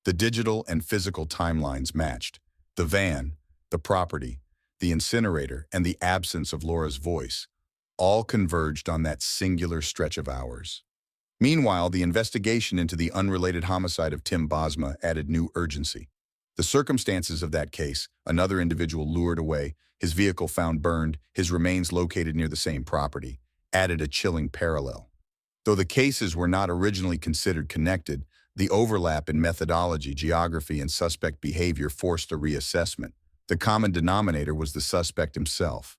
The digital and physical timelines matched. The van, the property, the incinerator, and the absence of Laura's voice all converged on that singular stretch of hours. Meanwhile, the investigation into the unrelated homicide of Tim Bosma added new urgency. The circumstances of that case, another individual lured away, his vehicle found burned, his remains located near the same property, added a chilling parallel. Though the cases were not originally considered connected, the overlap in methodology, geography, and suspect behavior forced a reassessment. The common denominator was the suspect himself,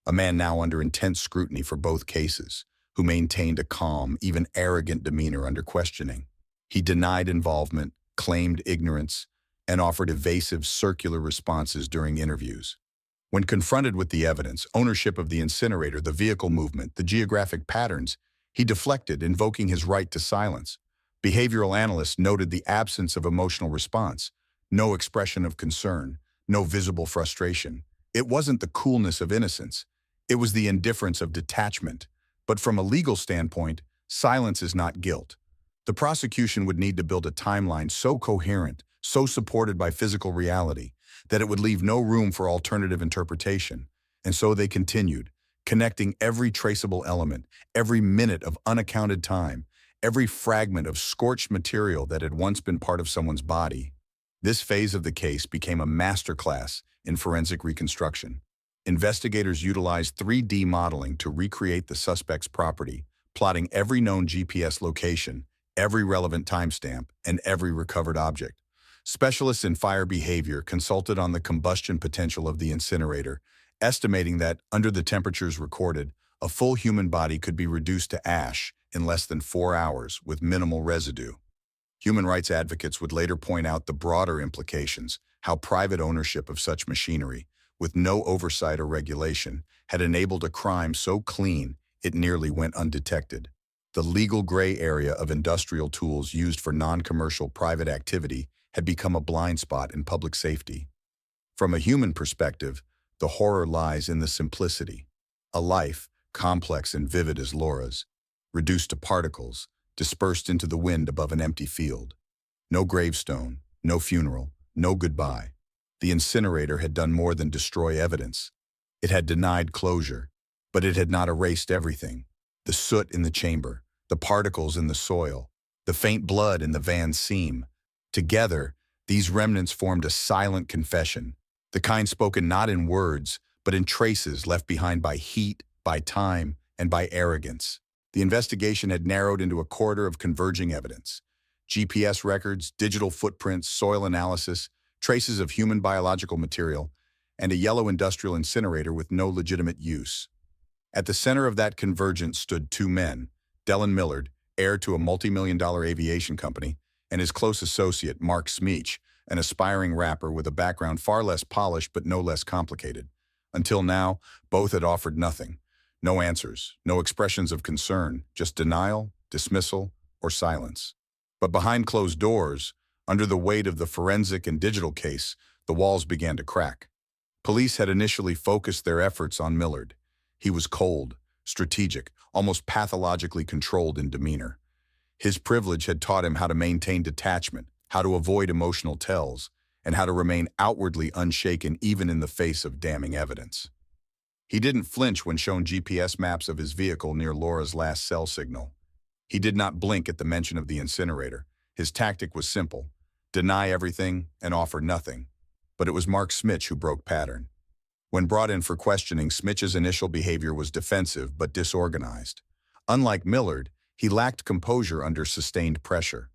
a man now under intense scrutiny for both cases, who maintained a calm, even arrogant demeanor under questioning. He denied involvement, claimed ignorance, and offered evasive, circular responses during interviews. When confronted with the evidence, ownership of the incinerator, the vehicle movement, the geographic patterns, he deflected, invoking his right to silence. Behavioral analysts noted the absence of emotional response, no expression of concern, no visible frustration. It wasn't the coolness of innocence. It was the indifference of detachment. But from a legal standpoint, silence is not guilt. The prosecution would need to build a timeline so coherent, so supported by physical reality, that it would leave no room for alternative interpretation. And so they continued, connecting every traceable element, every minute of unaccounted time, every fragment of scorched material that had once been part of someone's body. This phase of the case became a masterclass in forensic reconstruction. Investigators utilized 3D modeling to recreate the suspect's property, plotting every known GPS location, every relevant timestamp, and every recovered object. Specialists in fire behavior consulted on the combustion potential of the incinerator, estimating that, under the temperatures recorded, a full human body could be reduced to ash in less than 4 hours with minimal residue. Human rights advocates would later point out the broader implications, how private ownership of such machinery, with no oversight or regulation, had enabled a crime so clean it nearly went undetected. The legal gray area of industrial tools used for non-commercial private activity had become a blind spot in public safety. From a human perspective, the horror lies in the simplicity. A life, complex and vivid as Laura's, reduced to particles, dispersed into the wind above an empty field. No gravestone, no funeral, no goodbye. The incinerator had done more than destroy evidence. It had denied closure, but it had not erased everything. The soot in the chamber, the particles in the soil, the faint blood in the van's seam. Together, these remnants formed a silent confession, the kind spoken not in words, but in traces left behind by heat, by time, and by arrogance. The investigation had narrowed into a corridor of converging evidence. GPS records, digital footprints, soil analysis, traces of human biological material, and a yellow industrial incinerator with no legitimate use. At the center of that convergence stood two men, Dylan Millard, heir to a multi-million-dollar aviation company, and his close associate, Mark Smeech, an aspiring rapper with a background far less polished but no less complicated. Until now, both had offered nothing. No answers, no expressions of concern, just denial, dismissal, or silence. But behind closed doors, under the weight of the forensic and digital case, the walls began to crack. Police had initially focused their efforts on Millard. He was cold, strategic, almost pathologically controlled in demeanor. His privilege had taught him how to maintain detachment, how to avoid emotional tells, and how to remain outwardly unshaken even in the face of damning evidence. He didn't flinch when shown GPS maps of his vehicle near Laura's last cell signal. He did not blink at the mention of the incinerator. His tactic was simple: deny everything and offer nothing. But it was Mark Smitch who broke pattern. When brought in for questioning, Smitch's initial behavior was defensive but disorganized. Unlike Millard, he lacked composure under sustained pressure.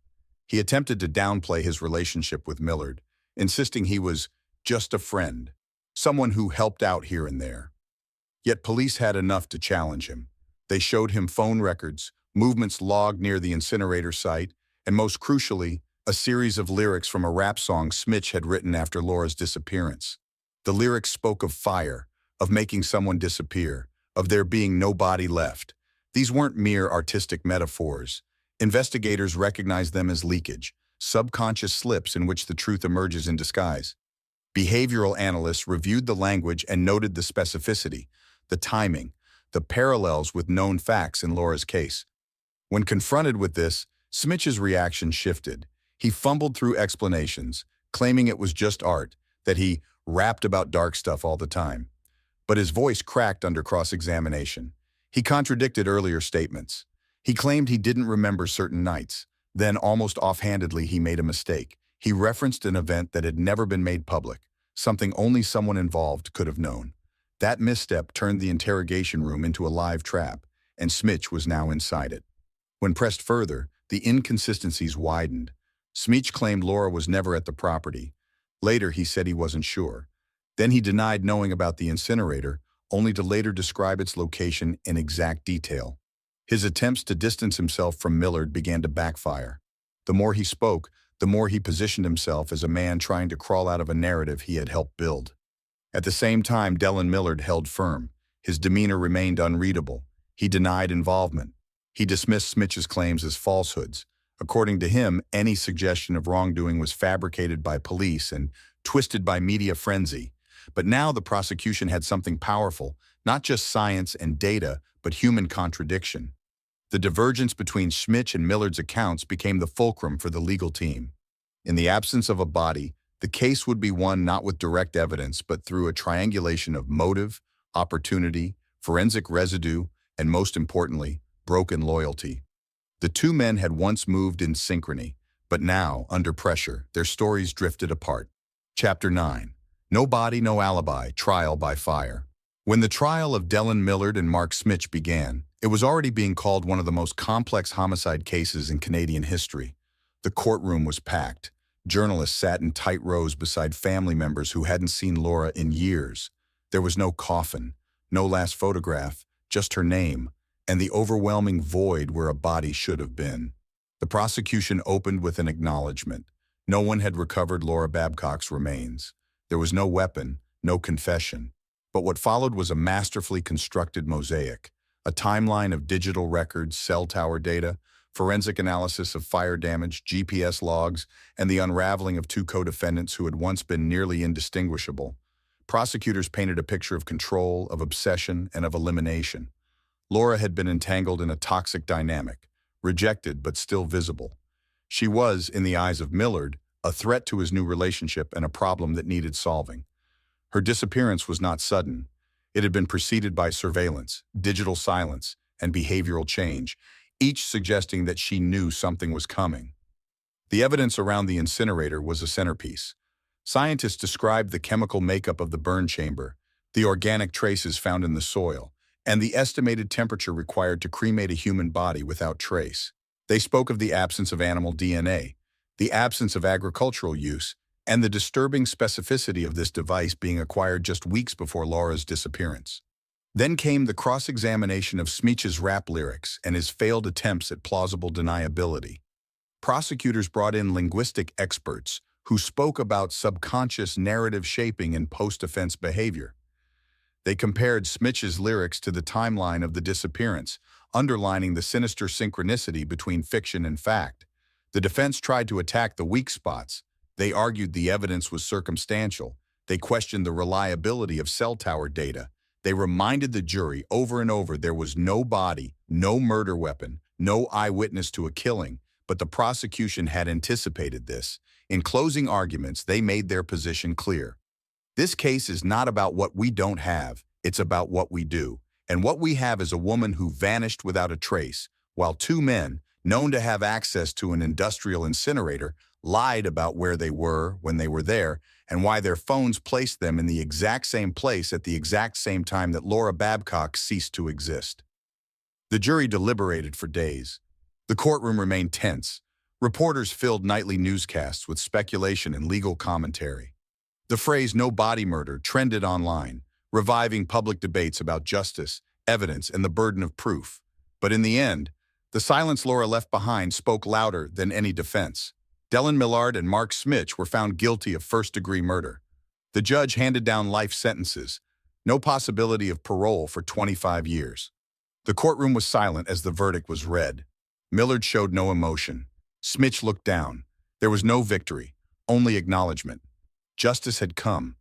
He attempted to downplay his relationship with Millard, insisting he was just a friend, someone who helped out here and there. Yet police had enough to challenge him. They showed him phone records, movements logged near the incinerator site, and most crucially, a series of lyrics from a rap song Smitch had written after Laura's disappearance. The lyrics spoke of fire, of making someone disappear, of there being no body left. These weren't mere artistic metaphors. Investigators recognized them as leakage, subconscious slips in which the truth emerges in disguise. Behavioral analysts reviewed the language and noted the specificity, the timing, the parallels with known facts in Laura's case. When confronted with this, Smitch's reaction shifted. He fumbled through explanations, claiming it was just art, that he rapped about dark stuff all the time. But his voice cracked under cross-examination. He contradicted earlier statements. He claimed he didn't remember certain nights. Then, almost offhandedly, he made a mistake. He referenced an event that had never been made public, something only someone involved could have known. That misstep turned the interrogation room into a live trap, and Smitch was now inside it. When pressed further, the inconsistencies widened. Smitch claimed Laura was never at the property. Later, he said he wasn't sure. Then he denied knowing about the incinerator, only to later describe its location in exact detail. His attempts to distance himself from Millard began to backfire. The more he spoke, the more he positioned himself as a man trying to crawl out of a narrative he had helped build. At the same time, Dylan Millard held firm. His demeanor remained unreadable. He denied involvement. He dismissed Smitch's claims as falsehoods. According to him, any suggestion of wrongdoing was fabricated by police and twisted by media frenzy. But now the prosecution had something powerful, not just science and data, but human contradiction. The divergence between Smitch and Millard's accounts became the fulcrum for the legal team. In the absence of a body, the case would be won not with direct evidence, but through a triangulation of motive, opportunity, forensic residue, and most importantly, broken loyalty. The two men had once moved in synchrony, but now, under pressure, their stories drifted apart. Chapter 9. No Body, No Alibi, Trial by Fire. When the trial of Dylan Millard and Mark Smitch began, it was already being called one of the most complex homicide cases in Canadian history. The courtroom was packed. Journalists sat in tight rows beside family members who hadn't seen Laura in years. There was no coffin, no last photograph, just her name, and the overwhelming void where a body should have been. The prosecution opened with an acknowledgement. No one had recovered Laura Babcock's remains. There was no weapon, no confession. But what followed was a masterfully constructed mosaic, a timeline of digital records, cell tower data, forensic analysis of fire damage, GPS logs, and the unraveling of two co-defendants who had once been nearly indistinguishable. Prosecutors painted a picture of control, of obsession, and of elimination. Laura had been entangled in a toxic dynamic, rejected but still visible. She was, in the eyes of Millard, a threat to his new relationship and a problem that needed solving. Her disappearance was not sudden. It had been preceded by surveillance, digital silence, and behavioral change, each suggesting that she knew something was coming. The evidence around the incinerator was a centerpiece. Scientists described the chemical makeup of the burn chamber, the organic traces found in the soil, and the estimated temperature required to cremate a human body without trace. They spoke of the absence of animal DNA, the absence of agricultural use, and the disturbing specificity of this device being acquired just weeks before Laura's disappearance. Then came the cross-examination of Smitch's rap lyrics and his failed attempts at plausible deniability. Prosecutors brought in linguistic experts who spoke about subconscious narrative shaping and post-offense behavior. They compared Smitch's lyrics to the timeline of the disappearance, underlining the sinister synchronicity between fiction and fact. The defense tried to attack the weak spots. They argued the evidence was circumstantial. They questioned the reliability of cell tower data. They reminded the jury over and over there was no body, no murder weapon, no eyewitness to a killing, but the prosecution had anticipated this. In closing arguments, they made their position clear. This case is not about what we don't have, It's about what we do. And what we have is a woman who vanished without a trace, while two men, known to have access to an industrial incinerator, lied about where they were when they were there and why their phones placed them in the exact same place at the exact same time that Laura Babcock ceased to exist. The jury deliberated for days. The courtroom remained tense. Reporters filled nightly newscasts with speculation and legal commentary. The phrase "no body murder" trended online, reviving public debates about justice, evidence, and the burden of proof. But in the end, the silence Laura left behind spoke louder than any defense. Dellen Millard and Mark Smich were found guilty of first-degree murder. The judge handed down life sentences, no possibility of parole for 25 years. The courtroom was silent as the verdict was read. Millard showed no emotion. Smich looked down. There was no victory, only acknowledgement. Justice had come,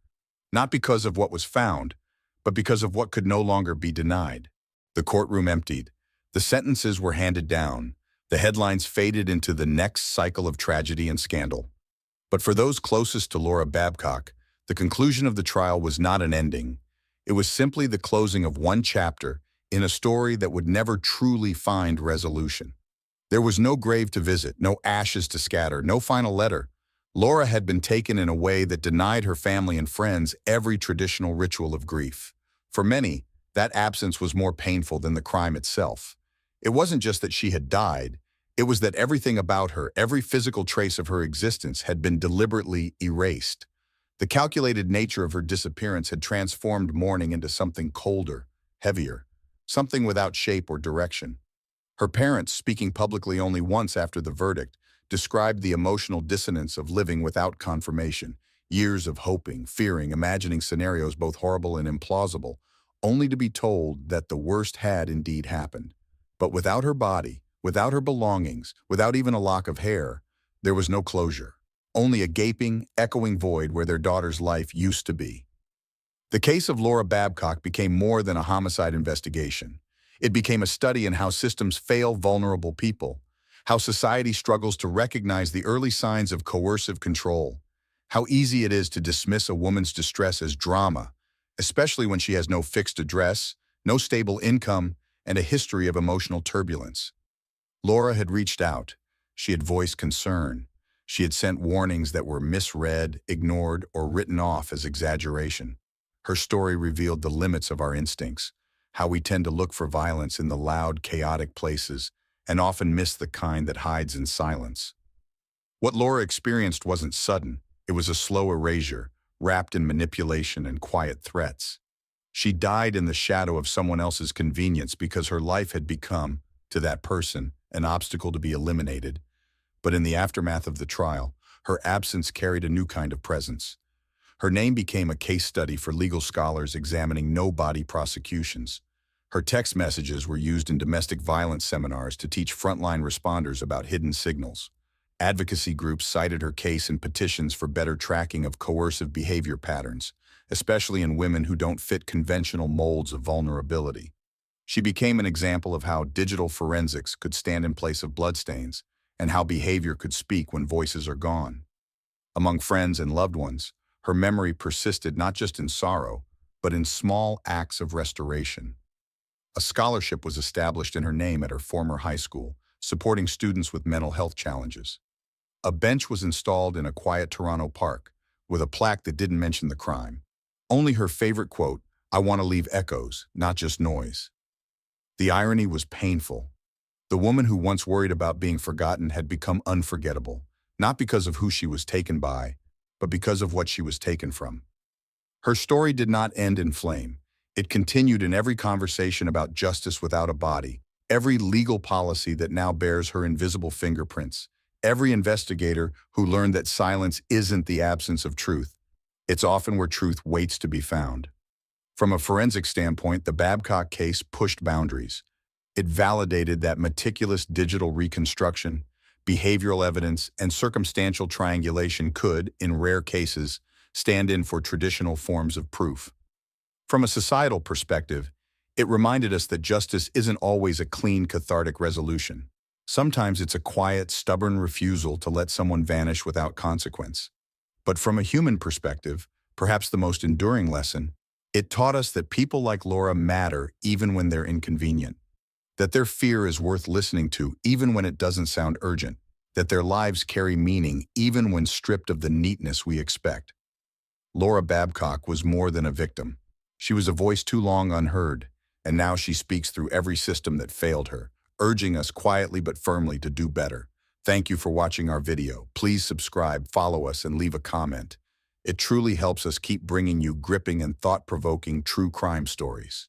not because of what was found, but because of what could no longer be denied. The courtroom emptied. The sentences were handed down. The headlines faded into the next cycle of tragedy and scandal. But for those closest to Laura Babcock, the conclusion of the trial was not an ending. It was simply the closing of one chapter in a story that would never truly find resolution. There was no grave to visit, no ashes to scatter, no final letter. Laura had been taken in a way that denied her family and friends every traditional ritual of grief. For many, that absence was more painful than the crime itself. It wasn't just that she had died, it was that everything about her, every physical trace of her existence, had been deliberately erased. The calculated nature of her disappearance had transformed mourning into something colder, heavier, something without shape or direction. Her parents, speaking publicly only once after the verdict, described the emotional dissonance of living without confirmation, years of hoping, fearing, imagining scenarios both horrible and implausible, only to be told that the worst had indeed happened. But without her body, without her belongings, without even a lock of hair, there was no closure, only a gaping, echoing void where their daughter's life used to be. The case of Laura Babcock became more than a homicide investigation. It became a study in how systems fail vulnerable people, how society struggles to recognize the early signs of coercive control, how easy it is to dismiss a woman's distress as drama, especially when she has no fixed address, no stable income, and a history of emotional turbulence. Laura had reached out. She had voiced concern. She had sent warnings that were misread, ignored, or written off as exaggeration. Her story revealed the limits of our instincts, how we tend to look for violence in the loud, chaotic places and often miss the kind that hides in silence. What Laura experienced wasn't sudden. It was a slow erasure, wrapped in manipulation and quiet threats. She died in the shadow of someone else's convenience because her life had become, to that person, an obstacle to be eliminated. But in the aftermath of the trial, her absence carried a new kind of presence. Her name became a case study for legal scholars examining no-body prosecutions. Her text messages were used in domestic violence seminars to teach frontline responders about hidden signals. Advocacy groups cited her case in petitions for better tracking of coercive behavior patterns, especially in women who don't fit conventional molds of vulnerability. She became an example of how digital forensics could stand in place of bloodstains, and how behavior could speak when voices are gone. Among friends and loved ones, her memory persisted not just in sorrow, but in small acts of restoration. A scholarship was established in her name at her former high school, supporting students with mental health challenges. A bench was installed in a quiet Toronto park, with a plaque that didn't mention the crime. Only her favorite quote, "I want to leave echoes, not just noise." The irony was painful. The woman who once worried about being forgotten had become unforgettable, not because of who she was taken by, but because of what she was taken from. Her story did not end in flame. It continued in every conversation about justice without a body, every legal policy that now bears her invisible fingerprints, every investigator who learned that silence isn't the absence of truth. It's often where truth waits to be found. From a forensic standpoint, the Babcock case pushed boundaries. It validated that meticulous digital reconstruction, behavioral evidence, and circumstantial triangulation could, in rare cases, stand in for traditional forms of proof. From a societal perspective, it reminded us that justice isn't always a clean, cathartic resolution. Sometimes it's a quiet, stubborn refusal to let someone vanish without consequence. But from a human perspective, perhaps the most enduring lesson, It taught us that people like Laura matter even when they're inconvenient, that their fear is worth listening to even when it doesn't sound urgent, that their lives carry meaning even when stripped of the neatness we expect. Laura Babcock was more than a victim. She was a voice too long unheard, and now she speaks through every system that failed her, urging us quietly but firmly to do better. Thank you for watching our video. Please subscribe, follow us, and leave a comment. It truly helps us keep bringing you gripping and thought-provoking true crime stories.